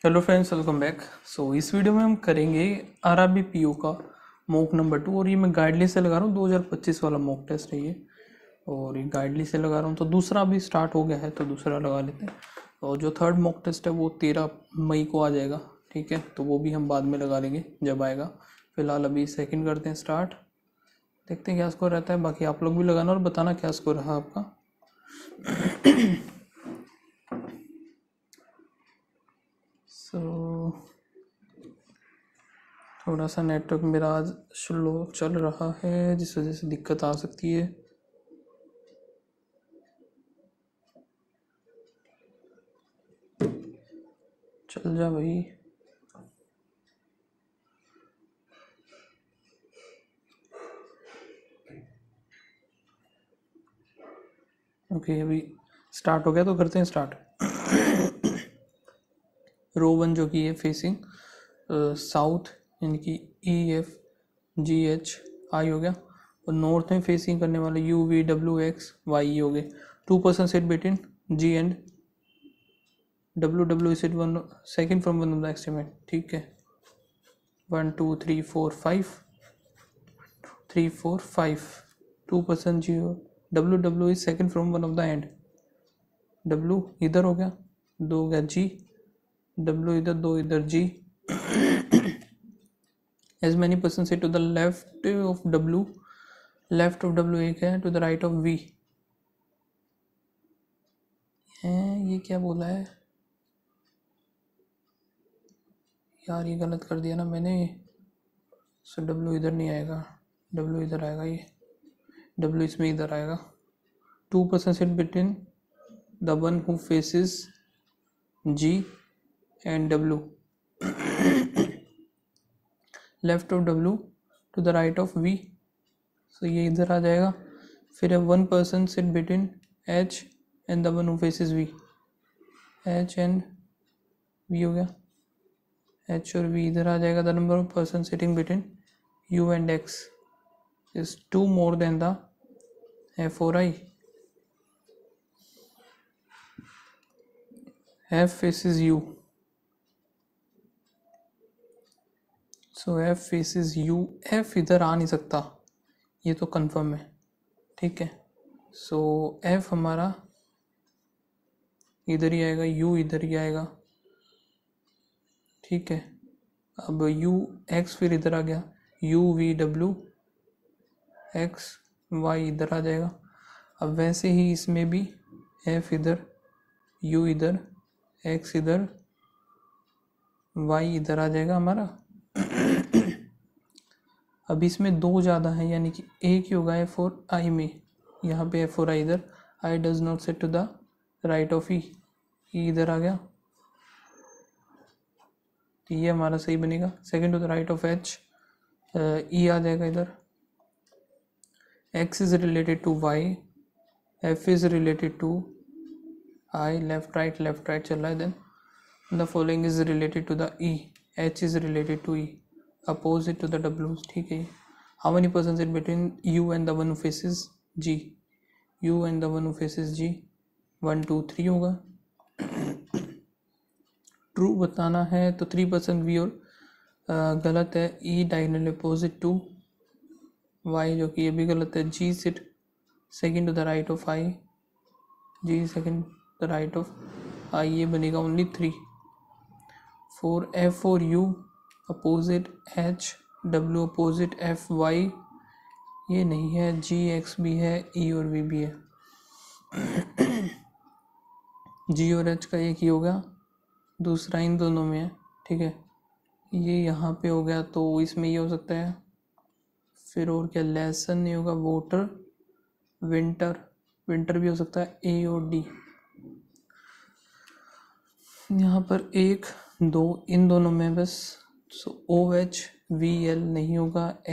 Hello friends, welcome back. इस video में हम करेंगे आरआरबी पीओ का मॉक नंबर 2 और ये मैं गाइडली से लगा रहा हूँ। 2025 वाला मॉक टेस्ट है ये और ये गाइडली से लगा रहा हूँ। तो दूसरा अभी स्टार्ट हो गया है तो दूसरा लगा लेते हैं। और जो थर्ड मॉक टेस्ट है वो 13 मई को आ जाएगा, ठीक है। तो वो भी हम बाद में लगा लेंगे जब आएगा। फिलहाल अभी सेकेंड करते हैं स्टार्ट, देखते हैं क्या स्कोर रहता है। बाकी आप लोग भी लगाना और बताना क्या स्कोर रहा आपका। थोड़ा सा नेटवर्क मेरा आज स्लो चल रहा है जिस वजह से दिक्कत आ सकती है। चल जा भाई। ओके, अभी स्टार्ट हो गया तो करते हैं स्टार्ट। रो 1 जो कि है फेसिंग साउथ, यानी कि EFGHI हो गया। और नॉर्थ में फेसिंग करने वाले UVWXYE हो गए। 2% sit between G and WW is it one second from one of the extremity, ठीक है। 1 2 3 4 5 3 4 5 2% G WW is second from one of the end. W इधर हो गया, 2 हो गया G, W इधर, 2 इधर G। as many person say to the left of W एक है, to the right of V है। ये क्या बोला है यार, ये गलत कर दिया ना मैंने। सो W इधर नहीं आएगा, W इधर आएगा, ये W इसमें इधर आएगा। 2% sit between the one who faces G and W, left of W to the right of V, so ये इधर आ जाएगा। फिर 1% sit between H and the one who faces V, H and V हो गया, H और V इधर आ जाएगा। The number of person sitting between U and X is 2 more than the F or I. F faces U, so F faces U। F इधर आ नहीं सकता, ये तो कंफर्म है, ठीक है। सो F हमारा इधर ही आएगा, U इधर ही आएगा, ठीक है। अब U X फिर इधर आ गया, UVW X Y इधर आ जाएगा। अब वैसे ही इसमें भी F इधर, U इधर, X इधर, Y इधर आ जाएगा हमारा। अब इसमें 2 ज़्यादा है, यानी कि एक ही होगा F और I में। यहाँ पे F और I इधर, I does not sit to the right of E इधर आ गया, तो ये हमारा सही बनेगा। Second to the right of H, E आ जाएगा इधर। X is related to Y, F is related to I, left right चल रहा है। Then the following is related to the E, H is related to E, opposite to the W, ठीक है। How many person sit between U and the one who faces G, U and the one who faces G, 1 2 3 होगा। True बताना है तो 3% V और गलत है E diagonal opposite to Y, जो कि ये भी गलत है। G sit second to the right of I, G second the right of I, ये बनेगा ओनली 3। 4 F और U opposite H, W opposite F Y, ये नहीं है। G X भी है, E और V भी है। G और H का एक ही हो गया, दूसरा इन दोनों में है, ठीक है। ये यहाँ पे हो गया तो इसमें ये हो सकता है। फिर और क्या, लेसन नहीं होगा, वोटर, विंटर भी हो सकता है, A और D। यहाँ पर 1 2 इन दोनों में बस। सो OH VL नहीं होगा,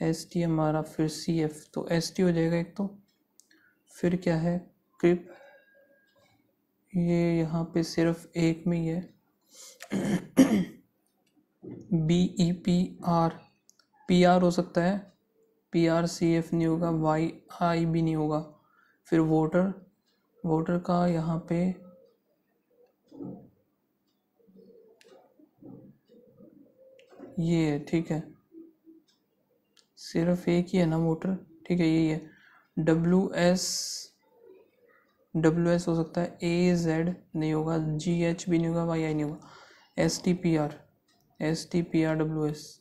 ST हमारा, फिर CF तो ST हो जाएगा एक तो। फिर क्या है, क्रिप, ये यहाँ पे सिर्फ एक में ही है। BEPR, PR हो सकता है, PRCF नहीं होगा, YI भी नहीं होगा। फिर वोटर का यहाँ पे ये है, ठीक है, सिर्फ एक ही है ना मोटर, ठीक है यही है। डब्ल्यू एस हो सकता है, ए जेड नहीं होगा, जी एच भी नहीं होगा, वाई आई नहीं होगा, S T P R W S,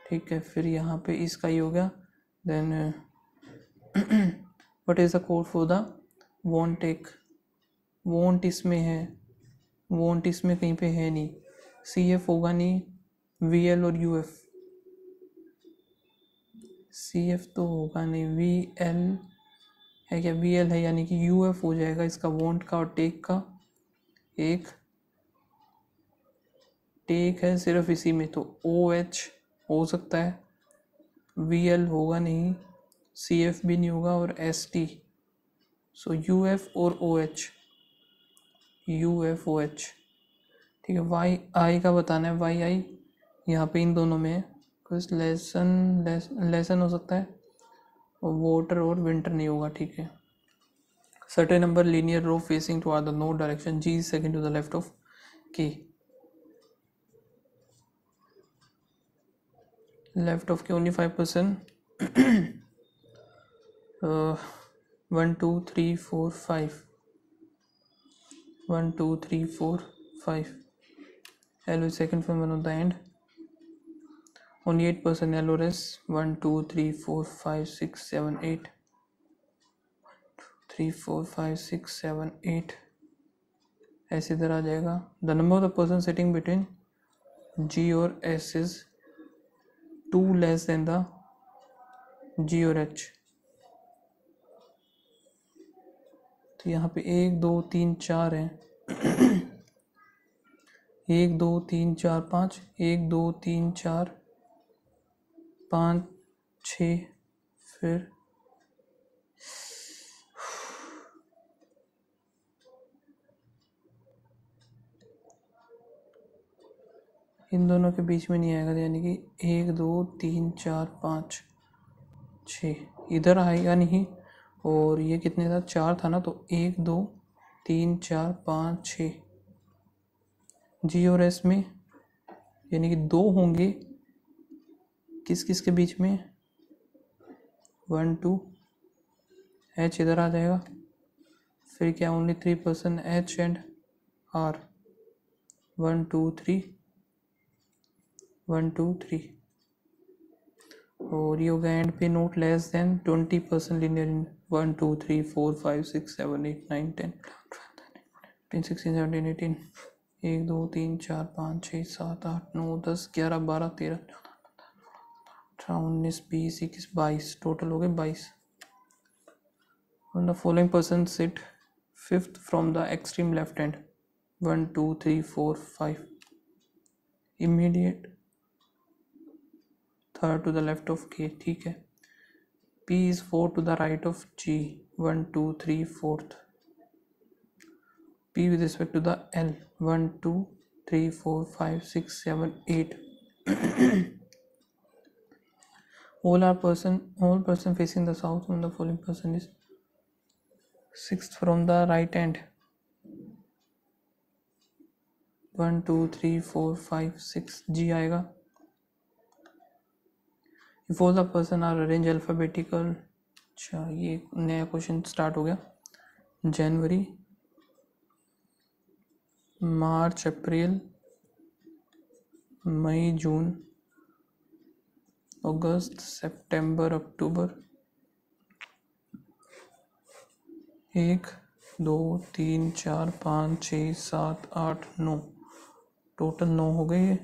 ठीक है। फिर यहाँ पे इसका ही हो गया। Then what is the code for the want take, want इसमें है, वॉन्ट इसमें कहीं पे है नहीं, सी एफ होगा नहीं, वी एल और यू एफ, सी एफ तो होगा नहीं, वी एल है क्या, वी एल है यानी कि यू एफ हो जाएगा इसका वॉन्ट का और टेक का। एक टेक है सिर्फ इसी में, तो ओ एच हो सकता है, वी एल होगा नहीं, सी एफ भी नहीं होगा, और S T, so U F और O H, U F O H, ठीक है। वाई आई का बताना है, वाई आई यहाँ पे इन दोनों में कुछ लेसन हो सकता है, और वोटर और विंटर नहीं होगा, ठीक है। Certain number linear row facing towards the north direction, G second to the left of K, left of K only 5%, 1 2 3 4 5, 1 2 3 4 5, L is second from one of the end, only 8% LRS, 1 2 3 4 5 6 7 8, 3 4 5 6 7 8, ऐसे इधर आ जाएगा। The number of the person sitting between G और S is 2 less than the G और H, तो यहाँ पे 1 2 3 4 है, 1 2 3 4 5, 1 2 3 4 5 6, फिर इन दोनों के बीच में नहीं आएगा, यानी कि 1 2 3 4 5 6 इधर आएगा नहीं, और ये कितने था, 4 था ना, तो 1 2 3 4 5 6, जी और एस में यानी कि 2 होंगे, किस किस के बीच में, 1 2, एच इधर आ जाएगा, फिर क्या, ओनली 3% एच एंड आर, 1 2 3 1 2 3, और ये होगा एंड पे नोट लेस देन 20% लीनियर इन 1 2 3 4 5 6 7 8 9 10 15 16 17 18, 1 2 3 4 5 6 7 8 9 10 11 12 13 18 19 20 21 22, टोटल हो गए 22। The following person sit fifth from the extreme left hand, 1 2 3 4 5, immediate third to the left of K, ठीक है। P is 4 to the right of G, 1 2 3 4th, P with respect to the L, 1 2 3 4 5 6 7 8, all person facing the south, and the following person is sixth from the right hand, 1 2 3 4 5 6, G आएगा। If all the person are arranged alphabetical, अच्छा ये नया question start हो गया, जनवरी मार्च April May जून अगस्त सितंबर अक्टूबर, 1 2 3 4 5 6 7 8 9, total 9 हो गए।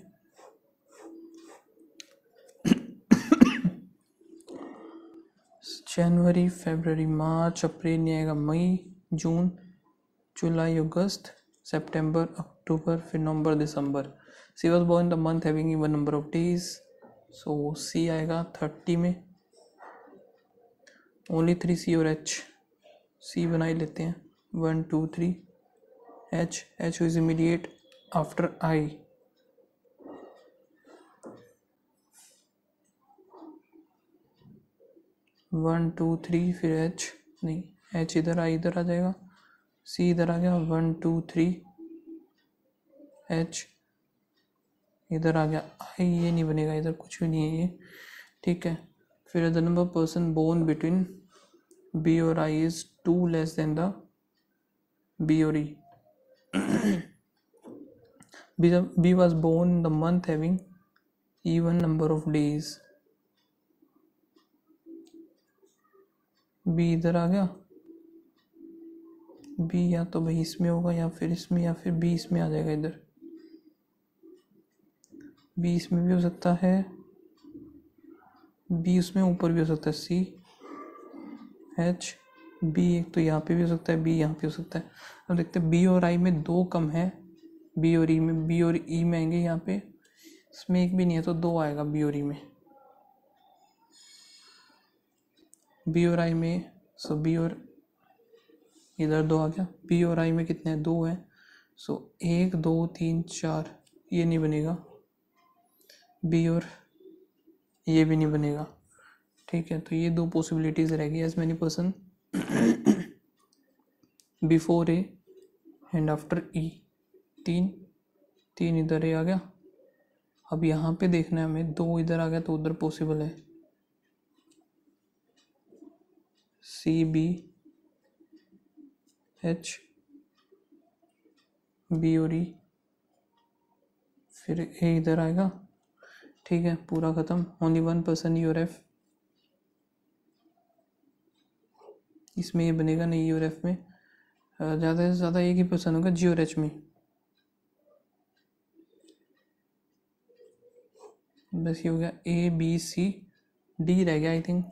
जनवरी फरवरी मार्च अप्रैल नहीं आएगा, मई जून जुलाई अगस्त सितंबर अक्टूबर, फिर नवंबर दिसंबर। C was born the month having even number of days, so C आएगा 30 में, ओनली 3 सी और एच, सी बना ही लेते हैं, 1 2 3, H is immediate after I, 1 2 3, फिर एच नहीं, एच इधर आ जाएगा, सी इधर आ गया, 1 2 3, एच इधर आ गया आई, ये नहीं बनेगा, इधर कुछ भी नहीं है ये, ठीक है। फिर the number person born between B और I is 2 less than the B और E. B was born the month having even number of days। B इधर आ गया, बी या तो भाई इसमें होगा या फिर इसमें, या फिर बी इसमें आ जाएगा इधर, बी इसमें भी हो सकता है, बी उसमें ऊपर भी हो सकता है, सी एच बी, एक तो यहाँ पे भी हो सकता है, बी यहाँ पे हो सकता है। अब देखते हैं बी और आई में 2 कम है, बी और ई में, बी और ई में आएंगे यहाँ पे, इसमें एक भी नहीं है तो 2 आएगा बी और ई में, बी और आई में। सो बी और इधर 2 आ गया, बी और आई में कितने हैं, 2 है। सो 1 2 3 4, ये नहीं बनेगा, बी और ये भी नहीं बनेगा, ठीक है। तो ये 2 पॉसिबिलिटीज़ रहेगी, as many person before A and after E, 3 इधर ए आ गया। अब यहाँ पे देखना है हमें, 2 इधर आ गया तो उधर पॉसिबल है, सी बी एच बी और ई, फिर ए इधर आएगा, ठीक है, पूरा ख़त्म। ओनली 1 पर्सन ई और एफ, इसमें ये बनेगा नहीं, ई और एफ में ज़्यादा से ज़्यादा एक ही पर्सन होगा जी और एच में, बस ये हो गया। ए बी सी डी रह गया, आई थिंक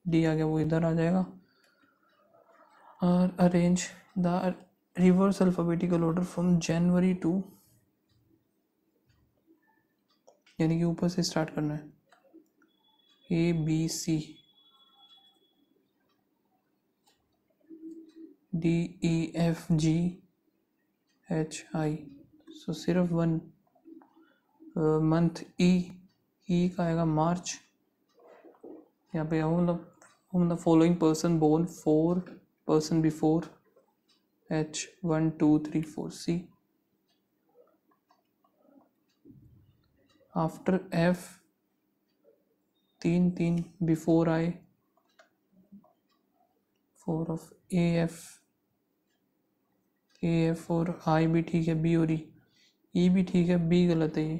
डी आ गया, वो इधर आ जाएगा। और arrange the reverse alphabetical order from January to, यानी कि ऊपर से स्टार्ट करना है, A B C D E F G H I. So सिर्फ 1 मंथ ई का आएगा मार्च, यहाँ पे हम the following person born 4 person before H 1 2 3 4 C, after F 3 before I 4 of A F और आई भी ठीक है, बी और ई भी ठीक है, बी गलत है ये,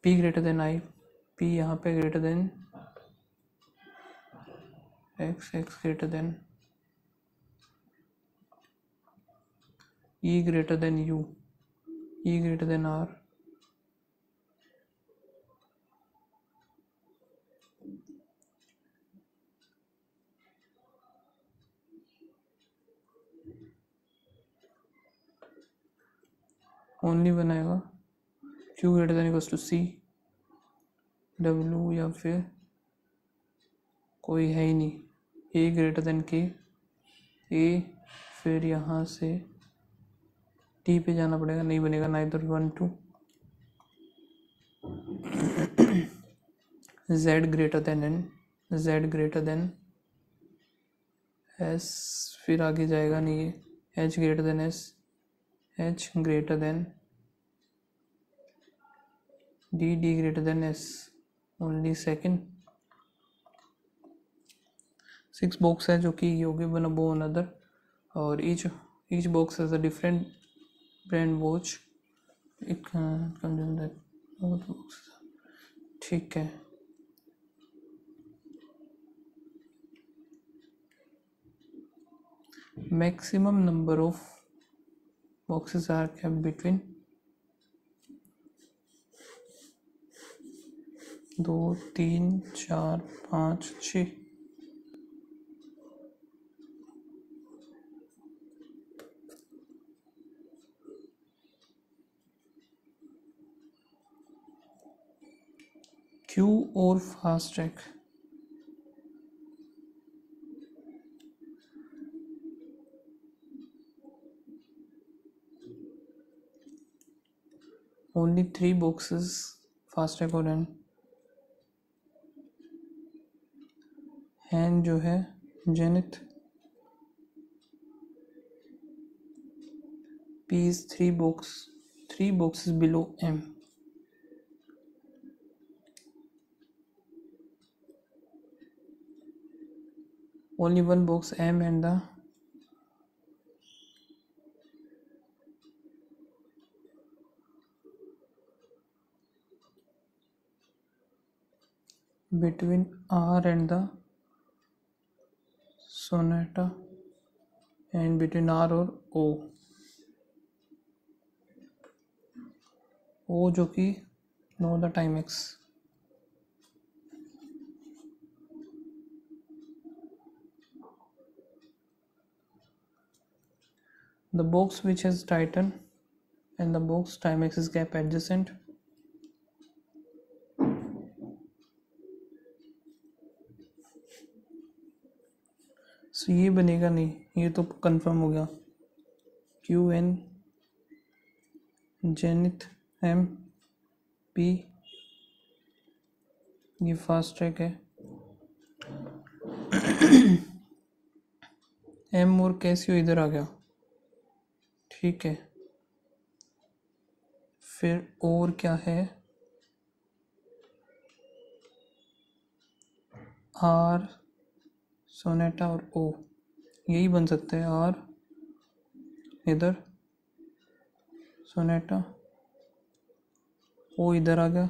P greater than I, P यहाँ पे greater than X greater than E greater than U, E greater than R, only बनाएगा Q greater than equals to C, W या फिर कोई है ही नहीं, ए ग्रेटर देन के, ए फिर यहाँ से टी पे जाना पड़ेगा, नहीं बनेगा ना इधर 1 2, Z greater than N, Z greater than S, फिर आगे जाएगा नहीं ये, H greater than S, H greater than D, D greater than S, only second. 6 box है जो कि योगी वन अबो अनदर, और each box has a different brand watch, it consume that both boxes, ठीक है। Maximum number of boxes are kept between 2 3 4 5 6, Q और fast track, only 3 boxes fast track और हैन जो है zenith, P is three boxes below M. Only one box M and the between R and the sonata and between R और O जो कि know the time x. The box which has Titan and the box time x is gap adjacent. So ये बनेगा नहीं, ये तो confirm हो गया. Q N zenith M P ये फास्ट ट्रैक है. एम और कैसियो इधर आ गया, ठीक है. फिर और क्या है, आर सोनेटा और ओ, यही बन सकता है. आर इधर सोनेटा, ओ इधर आ गया.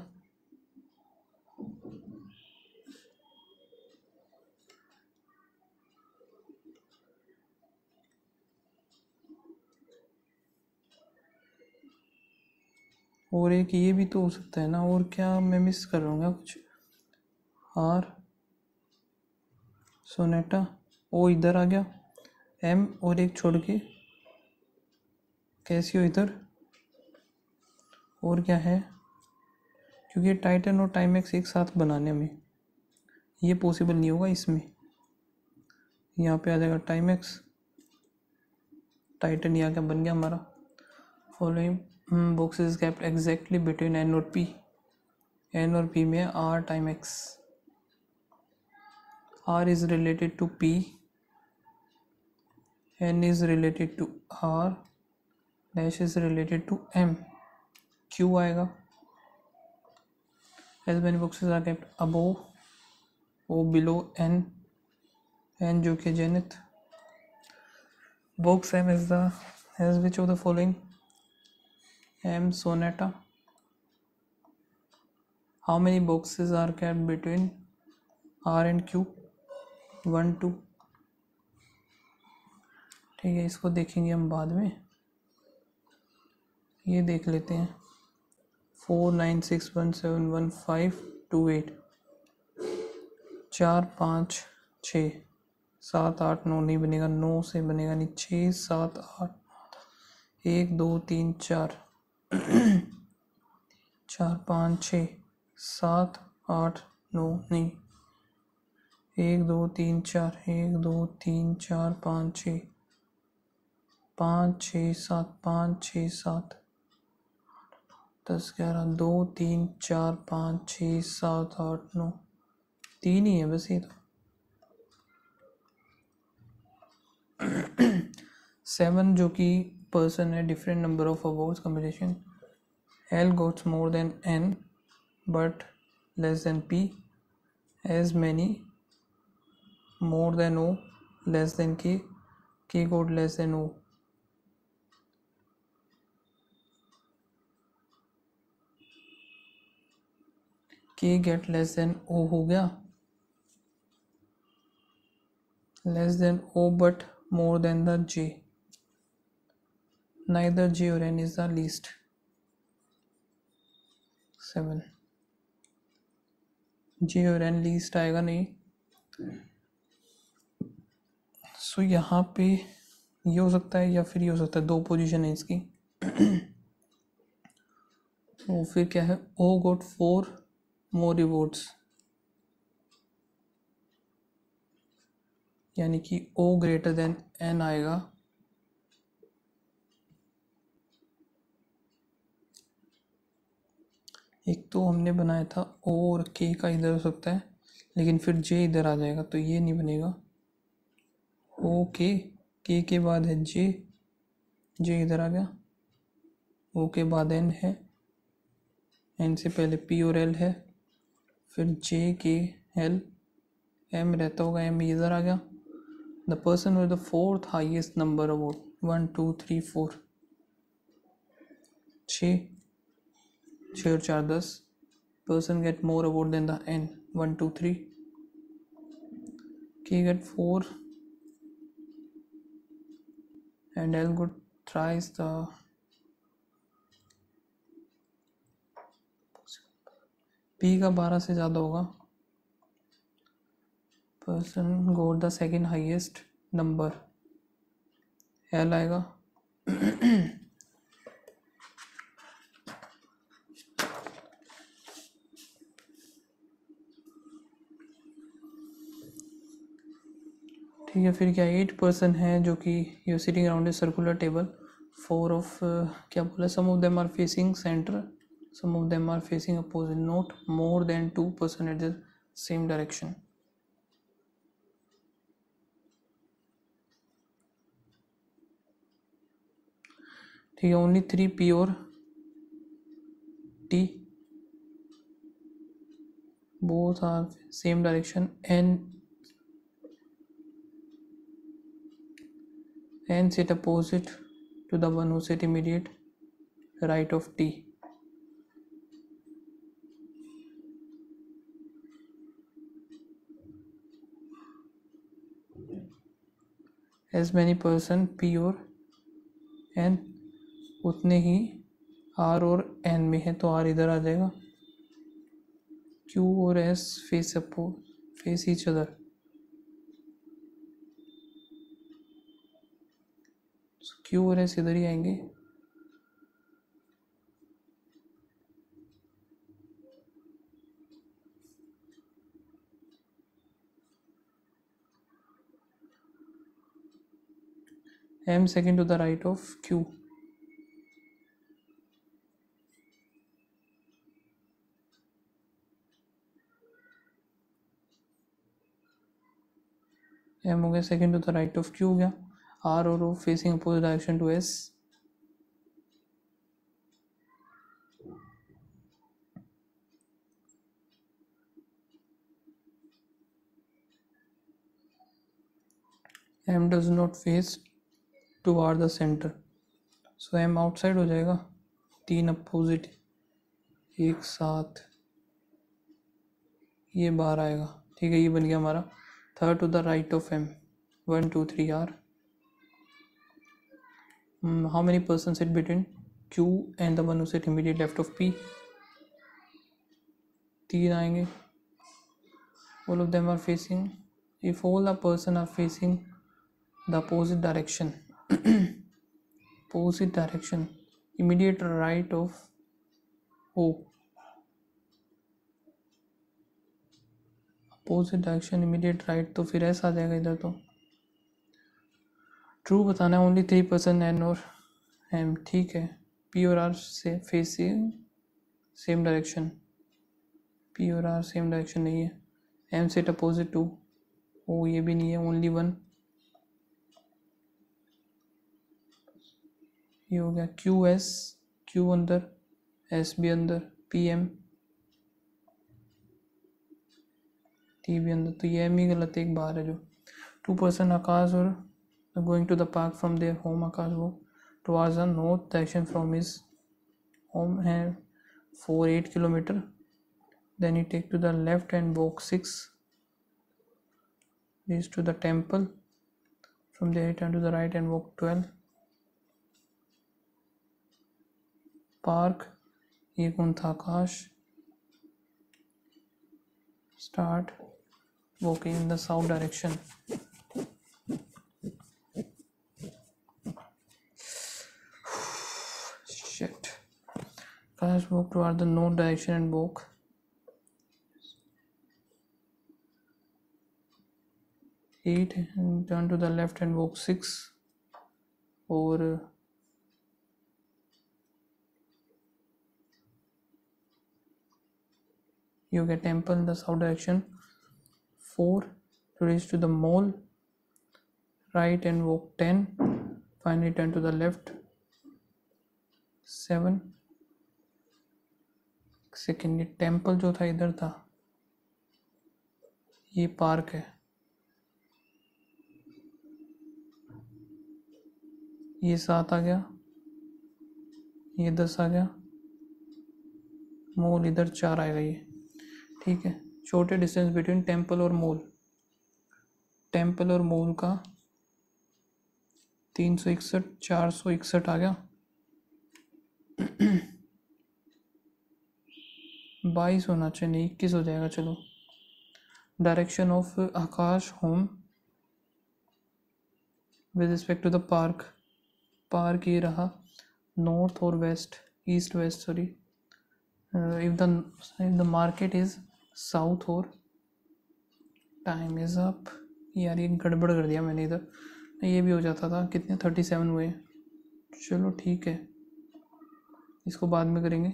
और एक ये भी तो हो सकता है ना, और क्या मैं मिस कर रहा हूँ क्या कुछ. आर सोनेटा ओ इधर आ गया, एम और एक छोड़ के कैसियो इधर. और क्या है, क्योंकि टाइटन और टाइम एक्स एक साथ बनाने में ये पॉसिबल नहीं होगा इसमें. यहाँ पे आ जाएगा टाइम एक्स, टाइटन यहाँ क्या बन गया हमारा. Following boxes kept exactly between N और पी. एन और पी में R time X. R is related to P, N is related to R, dash is related to M. Q आएगा. As many boxes are kept above O below N, N जो कि zenith. Box M is the as which of the following? M sonata. How many boxes are kept between R and Q? 1 2. ठीक है, इसको देखेंगे हम बाद में. ये देख लेते हैं. 4 9 6 1 7 1 5 2 8. 4 5 6 7 8 9 नहीं बनेगा, 9 से बनेगा नहीं. 6 7 8 1 2 3 4 4 5 6 7 8 9 नहीं. 1 2 3 4 1 2 3 4 5 6 5 6 7 5 6 7 10 11 2 3 4 5 6 7 8 9. 3 ही है बस ये तो. 7 जो कि पर्सन है, different number of awards combination. L goes more than N but less than P. As many more than O less than K. K got less than O. K get less than O हो गया. Less than O but more than the J. Neither J or N is the least. 7. J और N least आएगा नहीं. सो यहाँ पे ये हो सकता है या फिर ये हो सकता है. दो पोजीशन है इसकी. तो फिर क्या है, O got 4 more rewards, यानी कि O ग्रेटर देन N आएगा. एक तो हमने बनाया था O और K का इधर हो सकता है, लेकिन फिर J इधर आ जाएगा तो ये नहीं बनेगा. O K, K के बाद है J, J इधर आ गया. O के बाद N है, N से पहले P और L है, फिर J K L, M रहता होगा, M इधर आ गया। The person with the fourth highest number award 1 2 3 4, 6 और 4 10, person get more award than the N 1 2 3, K get 4 and L got thrice the P का 12 से ज़्यादा होगा, person got the second highest number, L आएगा। ठीक है, फिर क्या 8 पर्सन है जो कि U sitting around a circular table, 4 of क्या बोला, some of them are facing centre, some of them are facing opposite, not more than 2 person at the same direction. ठीक है, ओनली 3 P और T, both are same direction, N sit opposite to the one who sit immediate right of T. As many person P और N उतने ही R और N में है, तो R इधर आ जाएगा। Q और S face each other, so Q और S इधर ही आएंगे। M second to the right of Q, M हो गया second to the right of Q हो गया, R और O facing opposite direction to S, M does not face toward the center, so M outside हो जाएगा, 3 opposite एक साथ, ये बाहर आएगा। ठीक है, ये बन गया हमारा third to the right of M 1 2 3 R। How many person sit between Q and the one who sit immediate left of P, 3 आएंगे। all of them are facing, if all the person are facing the opposite direction opposite direction, immediate right of O, opposite direction immediate right, तो फिर ऐसा आ जाएगा इधर। तो true बताना है, only 3 person N और M। ठीक है, P और R से फेसिंग सेम डायरेक्शन, P और R सेम डायरेक्शन नहीं है, M sit opposite to O, ये भी नहीं है, ओनली 1, ये हो गया Q S, Q अंदर, S भी अंदर, P M, T भी अंदर, तो ये M ही गलत है, एक बाहर है जो। 2 पर्सन आकाश और going to the park from their home, Akash वो towards the north direction from his home है 4-8 kilometre, then he take to the left and walk 6, reach to the temple, from there he turn to the right and walk 12, park, ये कौन था, Akash, start walking in the south direction, shit, Akash walk toward the north direction and walk 8 and turn to the left and walk 6, और you get temple in the south direction 4 to reach to the mall, right and walk 10, finally turn to the left 7 second. ये temple जो था इधर था, ये park है। ये 7 आ गया, ये 10 आ गया, मॉल इधर 4 आएगा ये। ठीक है, छोटे डिस्टेंस बिटवीन टेम्पल और मॉल। टेम्पल और मॉल का 361, 461 आ गया। 22 होना चाहिए, 21 हो जाएगा। चलो, direction of Akash home with respect to the park. Park ये रहा, नॉर्थ और west, east west sorry. If the market is south और टाइम इज अप। यार ये गड़बड़ कर दिया मैंने इधर, ये भी हो जाता था। कितने 37 हुए। चलो ठीक है, इसको बाद में करेंगे।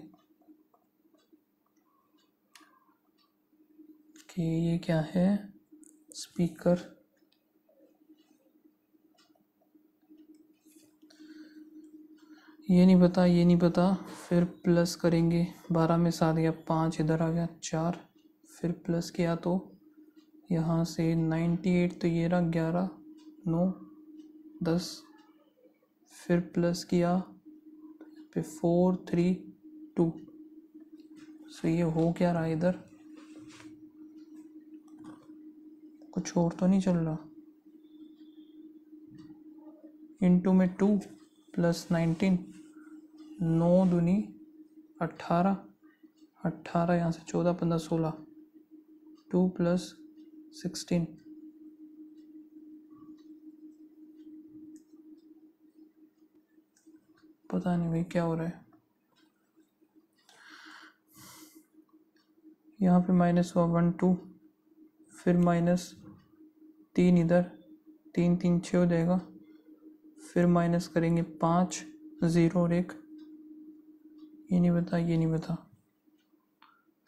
कि ये क्या है, स्पीकर। ये नहीं पता, ये नहीं पता। फिर प्लस करेंगे, 12 में 7 गया, 5 इधर आ गया, 4। फिर प्लस किया तो यहाँ से 98, तो ये रहा 11, 9, 10। फिर प्लस किया पे 4, 3, 2। सो ये हो क्या रहा इधर, कुछ और तो नहीं चल रहा। इनटू में 2 प्लस 19, 9 दूनी 18, 18 यहाँ से 14, 15, 16, 2 प्लस 16। पता नहीं भाई क्या हो रहा है। यहाँ पे माइनस हुआ 1, 2, फिर -3 इधर, 3, 3, 6 हो जाएगा। फिर माइनस करेंगे 5, 0 और 1। ये नहीं बता, ये नहीं बता।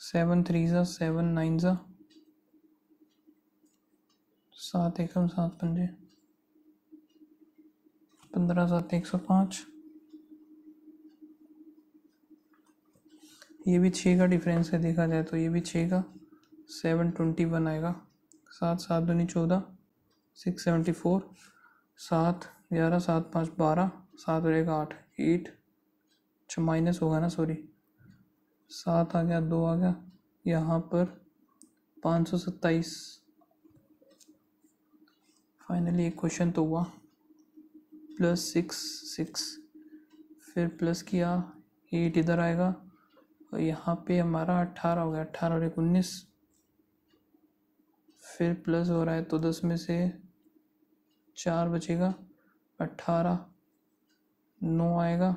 7 3 ज़ा 7, 9 ज़ा 7, 1 7 5 15 7 105। ये भी 6 का डिफरेंस है, देखा जाए तो ये भी 6 का। 721 आएगा। 7 7 दूनी 14, 674। 7 11 7 5 12, 7 और 1 8, 8। अच्छा माइनस होगा ना, सॉरी। 7 आ गया, 2 आ गया, यहाँ पर 527। फाइनली एक क्वेश्चन तो हुआ। +6 6। फिर प्लस किया, 8 इधर आएगा, और यहाँ पे हमारा 18 हो गया, 18 और 1 19। फिर प्लस हो रहा है तो 10 में से 4 बचेगा, 18, 9 आएगा।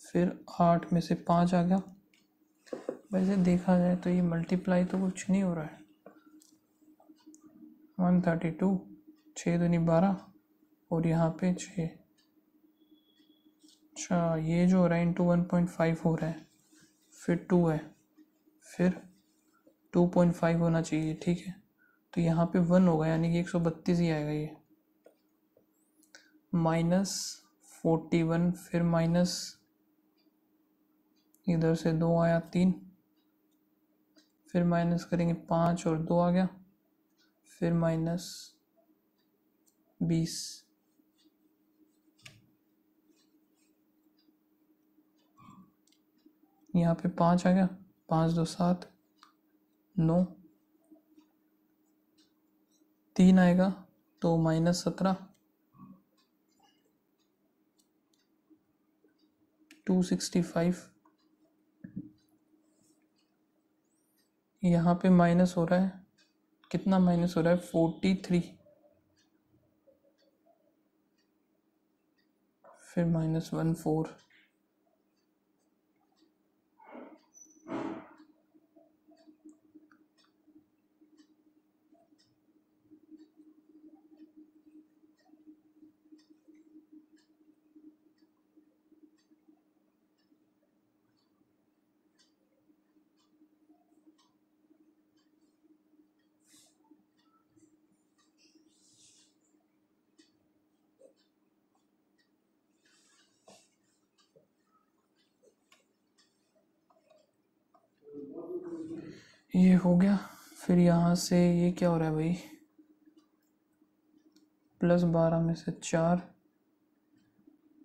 फिर 8 में से 5 आ गया। वैसे देखा जाए तो ये मल्टीप्लाई तो कुछ नहीं हो रहा है। 132, 6 दूनी 12, और यहाँ पे 6। अच्छा ये जो हो रहा है इंटू 1.5 हो रहा है, फिर 2 है, फिर 2.5 होना चाहिए। ठीक है, तो यहाँ पे 1 होगा, यानी कि 132 ही आएगा ये। -41, फिर माइनस इधर से 2 आया, 3। फिर माइनस करेंगे 5 और 2 आ गया, फिर -20। यहाँ पे 5 आ गया, 5 2 7, 9, 3 आएगा तो -17, 265। यहाँ पे माइनस हो रहा है, कितना माइनस हो रहा है, 43। फिर -14। ये हो गया। फिर यहाँ से ये क्या हो रहा है भाई, +12 में से 4,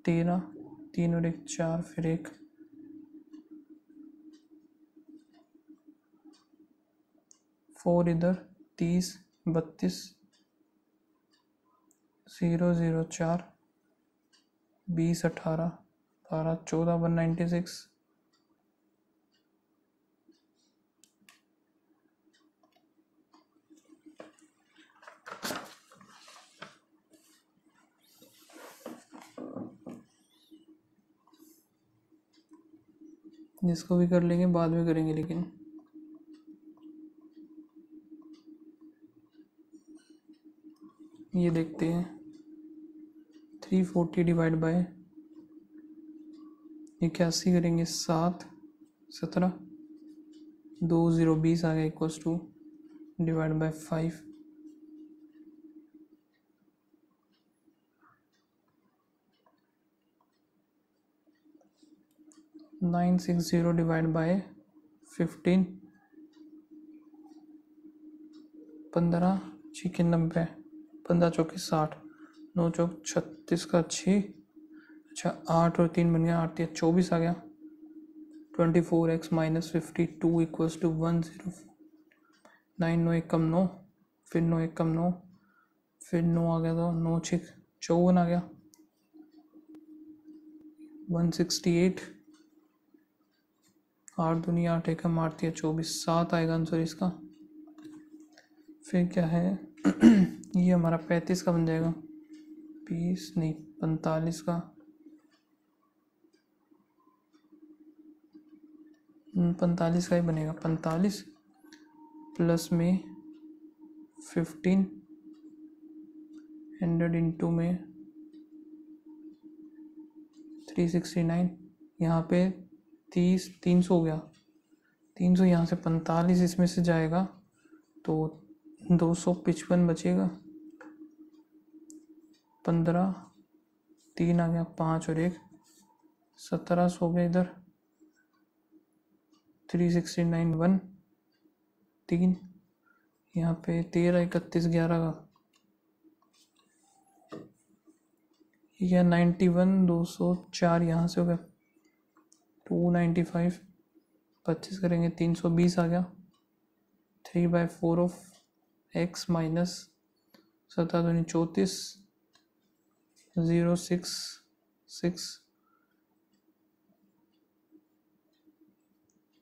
13, 3 और 1 4, फिर 1 4 इधर, 30, 32, 0 0 4, 20, 18, 12, 14, 196, जिसको भी कर लेंगे बाद में करेंगे, लेकिन ये देखते हैं। 340 डिवाइड बाय 81 करेंगे, 7, 17, 2 0 20 आ गया, equals to divide by 5, 960 divide by 15, 15 6 90, 15 चौके 60, 9 चौक 36 का 6, अच्छा 8 और 3 बन गया, 8 3 24 आ गया। 24x माइनस 52 इक्वल्स टू 104, 9 9 1 कम 9, फिर 9 1 कम 9, फिर 9 आ गया, तो 9 6 54 आ गया, 168, 8 दूनी 8 1 कम 8 24, 7 आएगा आंसर इसका। फिर क्या है ये हमारा 35 का बन जाएगा, 20 नहीं 45 का, 45 का ही बनेगा। 45 प्लस में 15, 100 इंटू में 369, यहाँ पे 30, 300 हो गया, 300 यहाँ से 45 इसमें से जाएगा तो 255 बचेगा, 15, 3 आ गया, 5 और 1 1700 हो गया इधर, 369 1 3, यहाँ पे 13 31 11 का यह 91 204, यहाँ से हो गया 295, 25 करेंगे 320 आ गया, 3/4 ऑफ x माइनस 7 दूनी 34, 0 6 6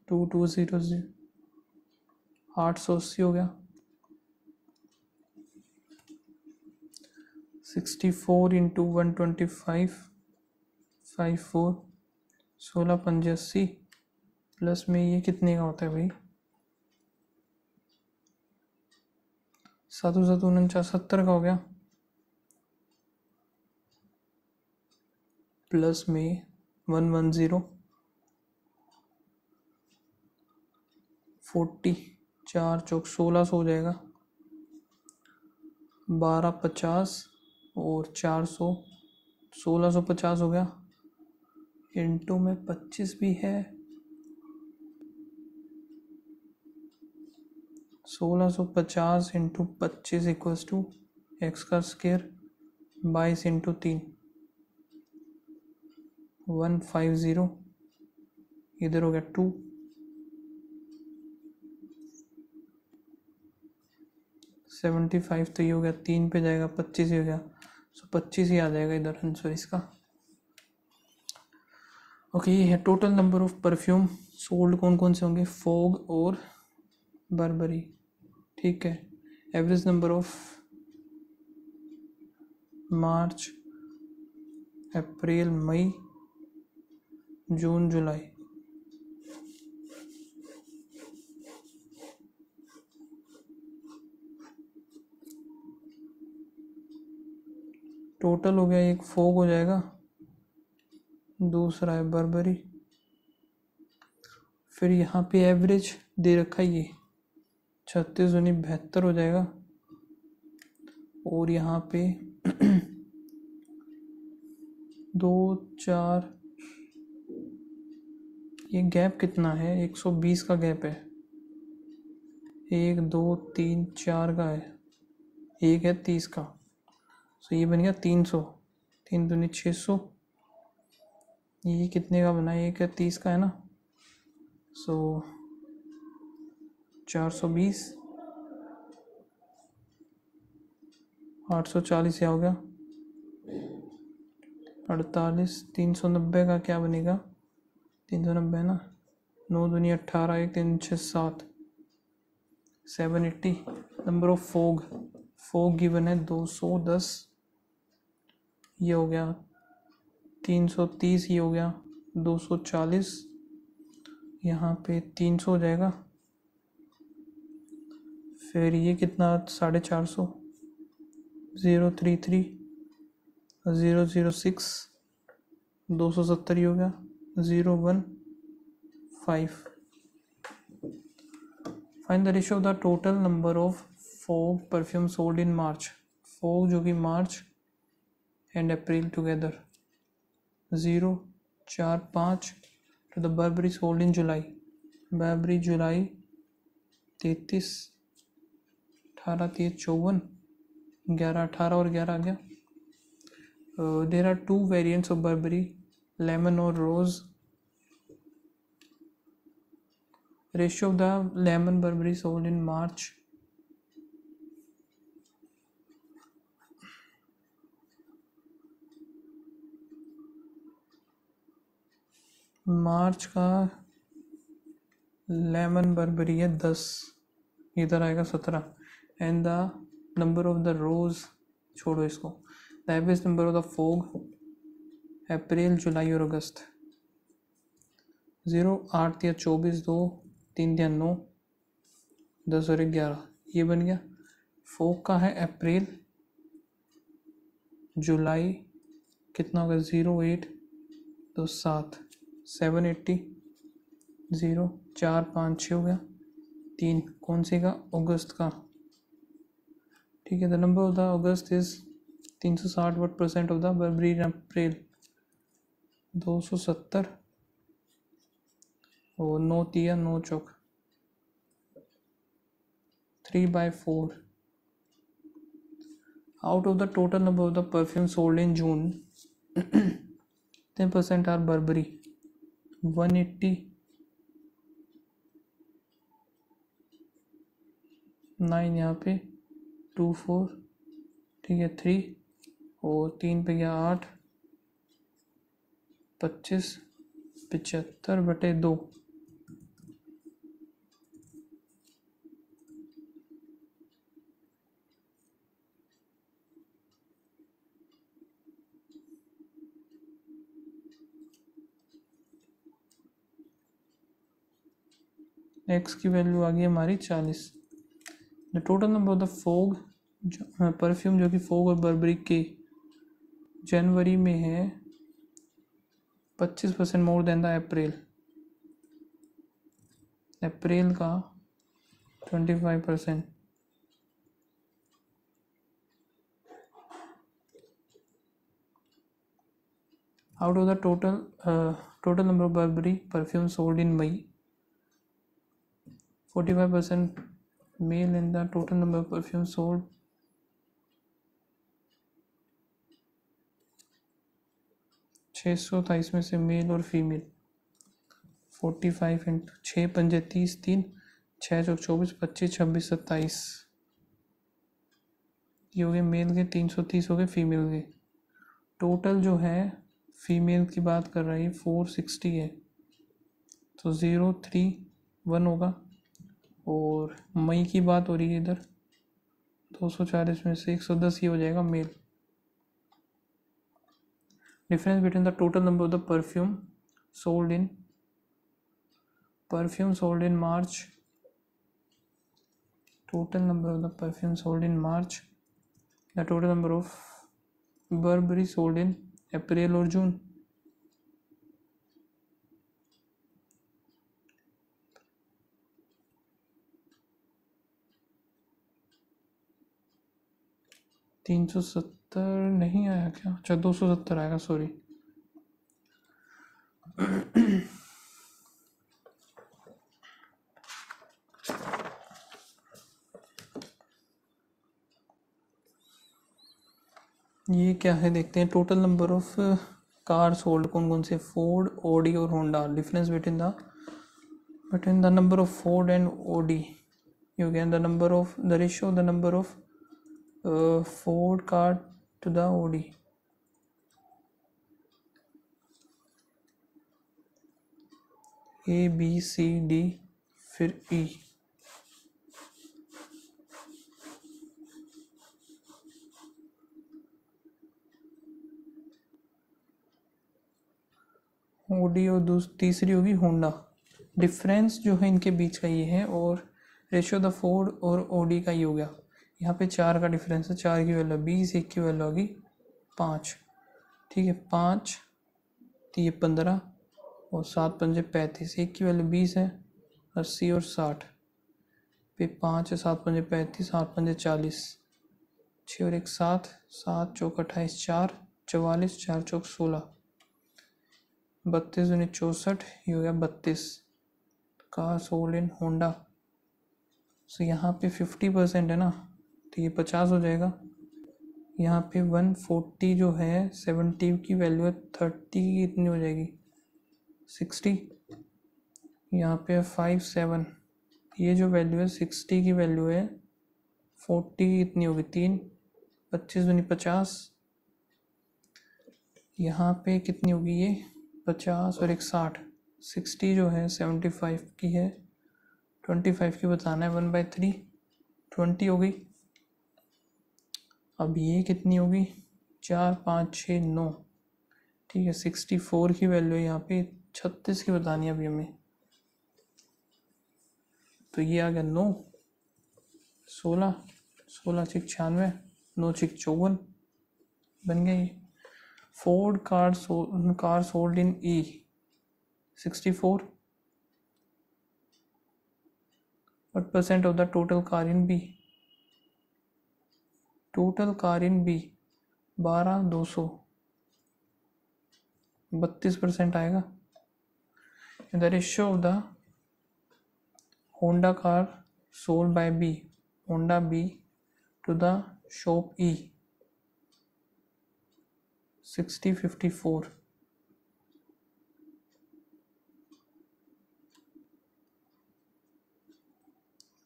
2 2 0 0, 880 हो गया, 64 इंटू 125 54, 16 5 80, प्लस में ये कितने का होता है भाई, 7 7 49 70 का हो गया, प्लस में 110 40, 4 चौक 1600 हो जाएगा, 12 50 और 400, 1650 हो गया, इंटू में 25 भी है, 1650 इंटू 25 इक्वल्स टू एक्स का स्क्वायर 22 इंटू 3, 150, इधर हो गया 2, 75 तो ये हो गया, 3 पे जाएगा 25 ही हो गया, सो 25 ही आ जाएगा इधर आंसर इसका। ओके, ये है total number of perfume sold, कौन कौन से होंगे, फोग और बर्बरी, ठीक है। Average number of March April May June July, total हो गया, एक फोग हो जाएगा, दूसरा है बर्बरी, फिर यहाँ पे एवरेज दे रखा है ये 36 दूनी 72 हो जाएगा, और यहाँ पे 2 4, ये गैप कितना है, 120 का गैप है, 1 2 3 4 का है, एक है 30 का, सो ये बन गया 300, 3 दूनी 600, ये कितने का बना, एक है 30 का है ना, सो 420, 840 या हो गया 48, 390 का क्या बनेगा, 390 ना, 9 दूनी 18, 1 3 6 7, 780। Number of fog, fog given है 210, ये हो गया 330, ये हो गया 240, यहाँ पे 300 हो जाएगा, फिर ये कितना 450, 033, 006, 270 हो गया 015। Find the ratio of the total number of Fogg perfume sold in March, Fogg जो कि March and April together, 0 4 5 to the Burberry sold in July, Burberry July 33, 18 3 54, 11 18 और 11 आ गया। There are 2 variants of Burberry, lemon और rose, ratio of the lemon Burberry sold in March, March का lemon Burberry है 10, इधर आएगा 17, and the number of the rose, छोड़ो इसको, the average number of the Fogg April July और August, 0 8 या 24, 2 3 या 9, 10 और 11, ये बन गया। फोग का है अप्रैल जुलाई, कितना होगा 0 8 तो 7, 780, 0 4 5 6 हो गया 3, कौन सी का, अगस्त का, ठीक है। The number of the August is 360, what percent of the Burberry in April, 270, और 9 तिया 9 चौक 3/4। Out of the total number of the perfume sold in June 10% are Burberry, 180, 9 यहाँ पे 24, ठीक है 3, और 3 पे गया 8, 25, 75/2, एक्स की वैल्यू आ गई हमारी 40। The total number of the fog, perfume जो कि फोग और बर्बरी के जनवरी में है 25% मोर देन द अप्रैल, अप्रैल का 25%। Out of the total number of Burberry perfume sold in May, 45% male in the total number of perfume sold, था इसमें से मेल और फीमेल, 45 इंटू 6 पंजे 30, 3 6 चौक 24, 25 26 27, ये हो गए मेल के, 330 हो गए फीमेल के। टोटल जो है फीमेल की बात कर रही है 460 है, तो 031 होगा, और मई की बात हो रही है इधर 240 में से 110 ही हो जाएगा मेल। Difference between the total number of the perfume sold in March, total number of the perfume sold in March, the total number of Burberry sold in April और जून, $370 नहीं आया क्या, अच्छा 270 आएगा, सॉरी। ये क्या है देखते हैं। Total number of car sold कौन कौन से, फोर्ड, ओडी और Honda. Difference between the number of Ford and Audi, you get the ratio of the number of Ford car to the Audi. A B C D फिर E। OD और तीसरी होगी Honda. Difference जो है इनके बीच का ये है, और रेशियो द फोर्ड और ओडी का ये हो गया। यहाँ पे 4 का डिफरेंस है, 4 की वैल्यू 20, 1 की वैल्यू होगी 5। ठीक है, 5 तो ये 15 और 7 पंजे 35, 1 की वैल्यू 20 है, 80 और 60 पे 5 है, 7 पंजे 35, 7 पंजे 40, 6 और 1 7, 7 चौक 28, 4 44, 4 चौक 16, 32 दूनी 64, ये हो गया 32 कार सोल्ड इन होंडा। सो यहाँ पे 50% है ना, तो ये 50 हो जाएगा। यहाँ पे 140 जो है, 70 की वैल्यू है, 30 की इतनी हो जाएगी 60। यहाँ पे 57, ये जो वैल्यू है 60 की वैल्यू है, 40 की इतनी होगी 3, 25 दूनी 50। यहाँ पे कितनी होगी ये 50 और 1 60, 60 जो है 75 की है, 25 की बताना है, 1/3 20 हो गई। अब ये कितनी होगी 4 5 6 9, ठीक है 64 की वैल्यू है यहाँ पे, 36 की बतानी है अभी हमें, तो ये आ गया 9, 16, 16 6 96, 9 6 54 बन गया ये। Ford car sold in E 64, what percent of the total car in B? Total car in B 12,200, 32% आएगा। The ratio of the Honda car sold by B, Honda B to the shop E 60-54।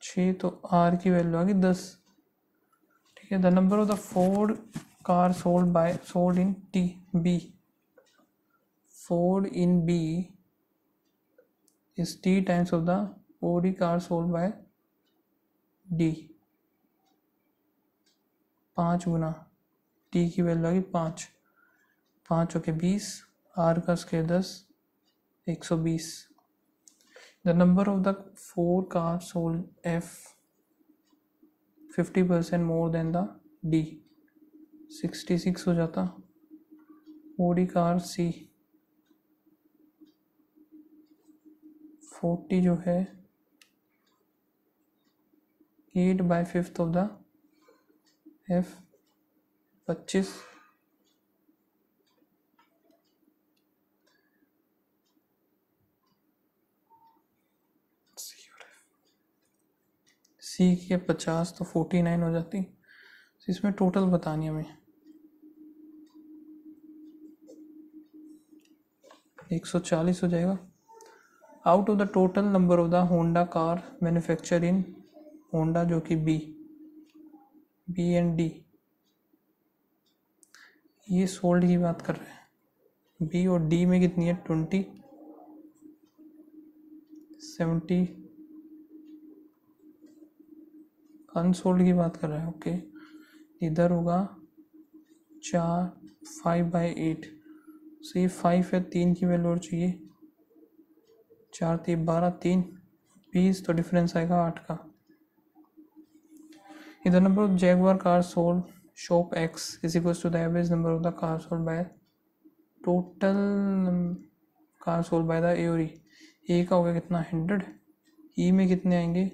छः तो are की value आ गई 10। ठीक है, the number of the Ford car sold in T B, Ford in B is T times of the OD car sold by D। 5 Guna T की value आ गई 5, 5 होके 20, R का square 10, 120। The number of the 4 car sold F 50% more than the D, 66 हो जाता। OD car C 40 जो है 8/5 of the F 25। सी के 50 तो 49 हो जाती। इसमें टोटल बतानी हमें 140 हो जाएगा। Out of the total number of the Honda car manufacture in Honda जो कि बी एंड डी, ये सोल्ड की बात कर रहे हैं। बी और डी में कितनी है 20, 70, अनसोल्ड की बात कर रहे हैं। ओके, इधर होगा 4 5/8, सो ये 5 है, 3 की वैल्यू और चाहिए, 4 3 12, 3 20, तो डिफरेंस आएगा 8 का। इधर number of Jaguar car sold shop X is equals to the average number of the car sold by total car sold by the एओरी। ए का हो गया कितना 100, ई में कितने आएंगे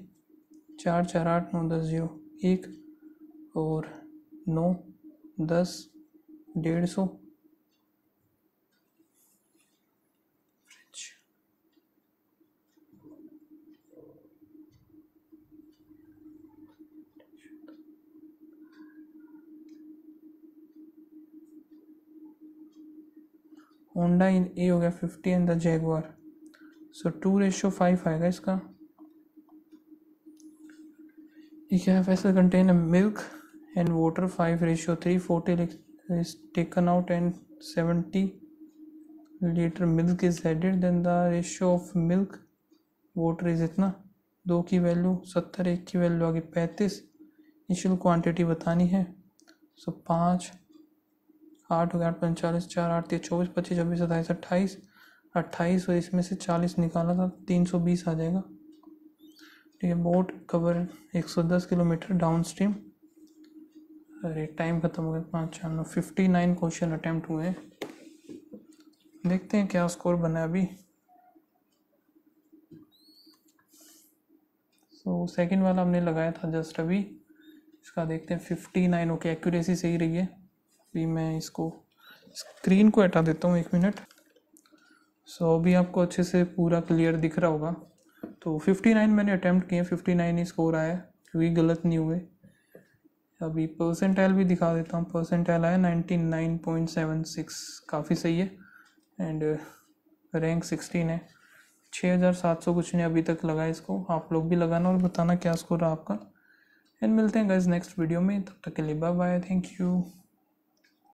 4 4 8 9 10 0, 1 और 9 10 150। होंडा इन ए हो गया 50 एंड द जैगवार, सो 2:5 आएगा इसका। ठीक है, vessel contain milk and water 5:3, 40 is taken out and 70 liter milk is added, then the ratio of milk water is इतना, 2 की वैल्यू 70, 1 की वैल्यू आगे 35, इनिशियल क्वांटिटी बतानी है। सो 5 8 हो गया 8 45, 4 8 24 25 26 27 28 28 और इसमें से 40 निकाला था 320 आ जाएगा। ठीक है, boat cover 110 kilometre down stream. अरे टाइम खत्म हो गया, 59 क्वेश्चन अटेम्प्ट हुए। देखते हैं क्या स्कोर बना अभी। सो सेकंड वाला हमने लगाया था जस्ट अभी, इसका देखते हैं 59। ओके, एक्यूरेसी सही रही है। अभी मैं इसको स्क्रीन को हटा देता हूँ 1 मिनट। सो अभी आपको अच्छे से पूरा क्लियर दिख रहा होगा। तो 59 मैंने अटेम्प्ट किए, 59 ही स्कोर आया क्योंकि गलत नहीं हुए। अभी परसेंटाइल भी दिखा देता हूँ, परसेंटाइल आया 99.76, काफ़ी सही है। एंड रैंक 16 है। 6700 कुछ ने अभी तक लगाया इसको। आप लोग भी लगाना और बताना क्या स्कोर रहा आपका। एंड मिलते हैं गाइस नेक्स्ट वीडियो में, तब तक के लिए बाय बाय, थैंक यू।